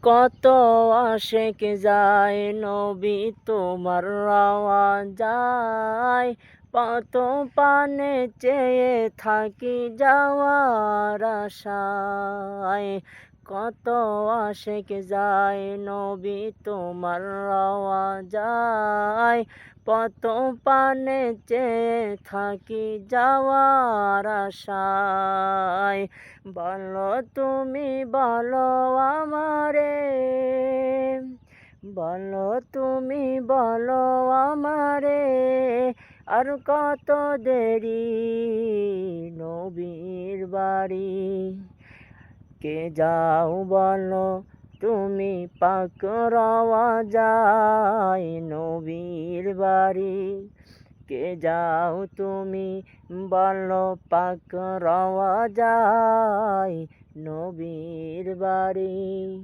কত আশেক যায় নবী তোমার রওয়া যায়, কত পানে চেয়ে থাকি যাওয়ার আশায়। কত আশেক যায় নবী তোমার রওয়া যায়, কত পানে চেয়ে থাকি যাওয়ার আশায়। বলো তুমি বলো আমারে, বলো তুমি বলো আমারে, আর কত দেরি নবীর বাড়ি। কে যাও বলো তুমি পাক রওয়া যায় নবীর বাড়ি। কে যাও তুমি বলো পাক রওয়া যায় নবীর বাড়ি।